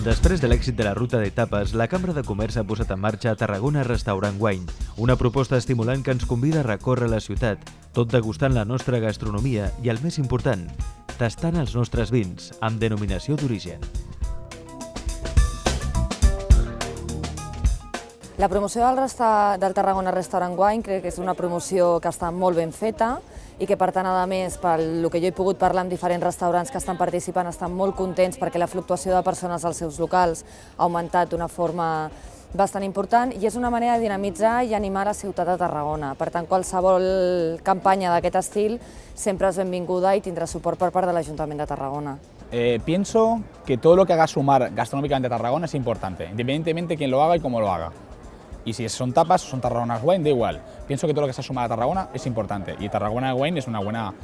Després de l'èxit de la ruta d'etapes, la Cambra de Comerç ha posat en marxa Tarragona Restaurant Wine, una proposta estimulant que ens convida a recórrer la ciutat, tot degustant la nostra gastronomia i, el més important, tastant els nostres vins, amb denominació d'origen. La promoció del Tarragona Restaurant Wine crec que és una promoció que està molt ben feta i que, per tant, a més, pel que jo he pogut parlar amb diferents restaurants que estan participant, estan molt contents perquè la fluctuació de persones als seus locals ha augmentat d'una forma bastant important i és una manera de dinamitzar i animar la ciutat de Tarragona. Per tant, qualsevol campanya d'aquest estil sempre és benvinguda i tindrà suport per part de l'Ajuntament de Tarragona. Pienso que todo lo que haga sumar gastronómicamente a Tarragona es importante, independientemente de quién lo haga y cómo lo haga. Y si son tapas o son Tarragona Wine, da igual. Pienso que todo lo que sea sumar a Tarragona es importante. Y Tarragona Wine es una buena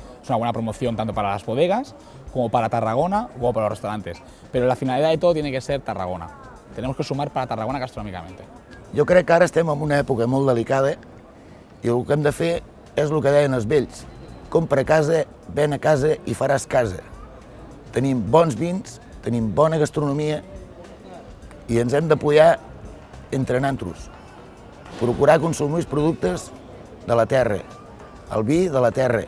promoción tanto para las bodegas, como para Tarragona, como para los restaurantes. Pero la finalidad de todo tiene que ser Tarragona. Tenemos que sumar para Tarragona gastronòmicament. Jo crec que ara estem en una època molt delicada i el que hem de fer és el que deien els vells. Compra casa, ven a casa i faràs casa. Tenim bons vins, tenim bona gastronomia i ens hem d'apoyar entre nosaltres. Procurar consumir els productes de la terra, el vi de la terra.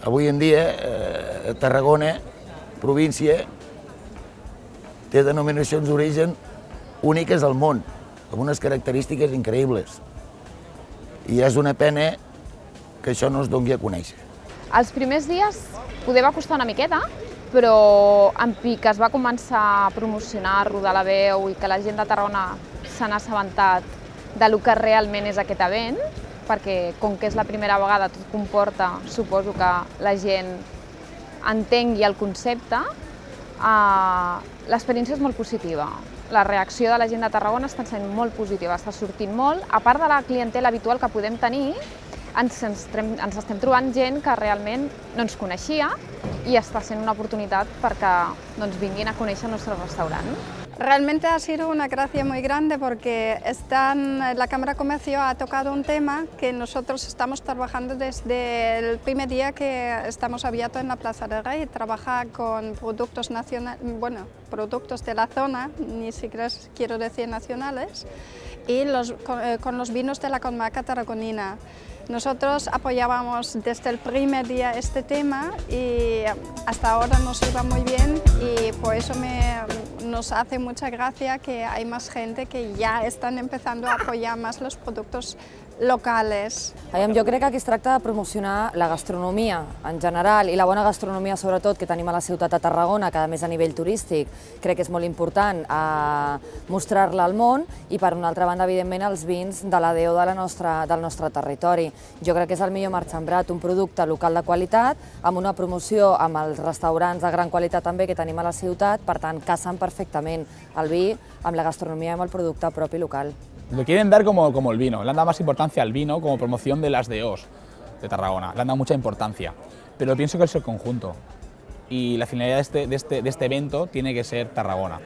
Avui en dia, Tarragona, província, té denominacions d'origen úniques al món, amb unes característiques increïbles. I és una pena que això no es doni a conèixer. Els primers dies poder va costar una miqueta, però en pic es va començar a promocionar, a rodar la veu i que la gent de Tarragona se n'ha assabentat del que realment és aquest event, perquè com que és la primera vegada tot comporta, suposo que la gent entengui el concepte, l'experiència és molt positiva. La reacció de la gent de Tarragona està sent molt positiva, està sortint molt. A part de la clientela habitual que podem tenir, ens estem trobant gent que realment no ens coneixia y està sent una oportunidad perquè vinguin a conèixer el nostre restaurant. Realmente ha sido una gracia muy grande porque la Cámara de Comercio ha tocado un tema que nosotros estamos trabajando desde el primer día que estamos abiertos en la Plaza del Rey. Trabajar con productos nacionales, productos de la zona, ni siquiera quiero decir nacionales, y con los vinos de la comarca tarragonina. Nosotros apoyábamos desde el primer día este tema y hasta ahora nos iba muy bien y por eso nos hace mucha gracia que hay más gente que ya están empezando a apoyar más los productos locales. Jo crec que aquí es tracta de promocionar la gastronomia en general i la bona gastronomia sobretot que tenim a la ciutat de Tarragona, que a més a nivell turístic crec que és molt important mostrar-la al món i per una altra banda evidentment els vins de la DO del nostre territori. Jo crec que és el millor marxambrat, un producte local de qualitat amb una promoció amb els restaurants de gran qualitat també que tenim a la ciutat, per tant casen perfectament el vi amb la gastronomia i amb el producte propi local. Lo quieren dar como el vino, le han dado más importancia al vino como promoción de las DOs de Tarragona, le han dado mucha importancia, pero pienso que es el conjunto y la finalidad de este evento tiene que ser Tarragona.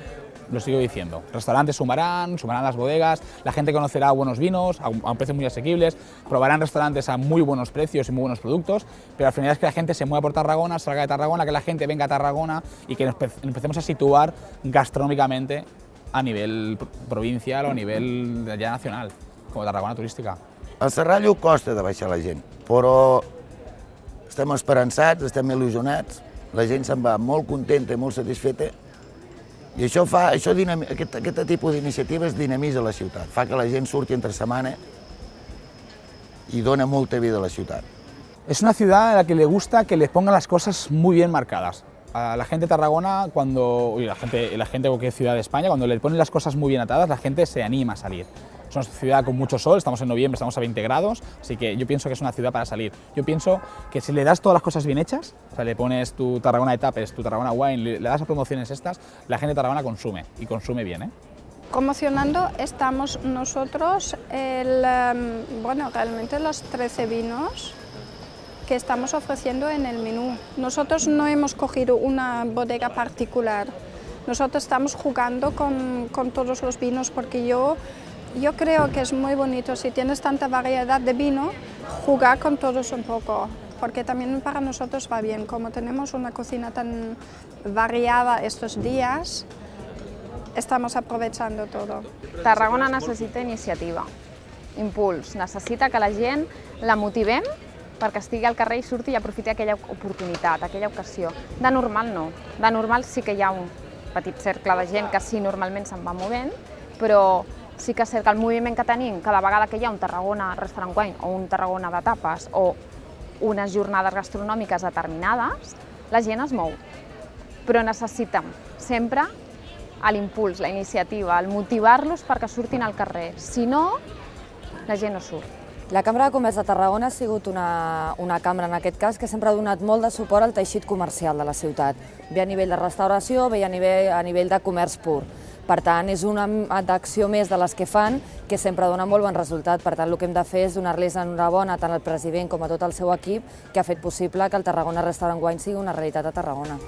Lo sigo diciendo, restaurantes sumarán las bodegas, la gente conocerá buenos vinos a precios muy asequibles, probarán restaurantes a muy buenos precios y muy buenos productos, pero la finalidad es que la gente se mueva por Tarragona, salga de Tarragona, que la gente venga a Tarragona y que nos empecemos a situar gastronómicamente a nivell provincial o a nivell ja nacional, com a Tarragona turística. A Serrallo costa de baixar la gent, però estem esperançats, estem il·lusionats, la gent se'n va molt contenta i molt satisfeta i aquest tipus d'iniciatives dinamitza la ciutat, fa que la gent surti entre setmana i dona molta vida a la ciutat. Es una ciudad a la que le gusta que le pongan las cosas muy bien marcadas. A la gente de Tarragona, la gente de cualquier ciudad de España, cuando le ponen las cosas muy bien atadas, la gente se anima a salir. Es una ciudad con mucho sol, estamos en noviembre, estamos a 20 grados, así que yo pienso que es una ciudad para salir. Yo pienso que si le das todas las cosas bien hechas, o sea, le pones tu Tarragona Etapes, tu Tarragona Wine, le das las promociones estas, la gente de Tarragona consume, y consume bien. Promocionando estamos nosotros, realmente los 13 vinos que estamos ofreciendo en el menú. Nosotros no hemos cogido una bodega particular, nosotros estamos jugando con todos los vinos porque yo creo que es muy bonito, si tienes tanta variedad de vino, jugar con todos un poco, porque también para nosotros va bien, como tenemos una cocina tan variada estos días, estamos aprovechando todo. Tarragona necessita iniciativa, impuls, necessita que la gent la motivem perquè estigui al carrer i surti i aprofiti aquella oportunitat, aquella ocasió. De normal no, de normal sí que hi ha un petit cercle de gent que sí normalment se'n va movent, però sí que és cert que el moviment que tenim cada vegada que hi ha un Tarragona Restaurant Wine o un Tarragona de tapes o unes jornades gastronòmiques determinades, la gent es mou. Però necessitem sempre l'impuls, la iniciativa, el motivar-los perquè surtin al carrer. Si no, la gent no surt. La Cambra de Comerç de Tarragona ha sigut una cambra, en aquest cas, que sempre ha donat molt de suport al teixit comercial de la ciutat, bé a nivell de restauració, bé a nivell de comerç pur. Per tant, és una acció més de les que fan que sempre dona molt bon resultat. Per tant, el que hem de fer és donar-los enhorabona tant al president com a tot el seu equip que ha fet possible que el Tarragona Restaurant Wine sigui una realitat a Tarragona.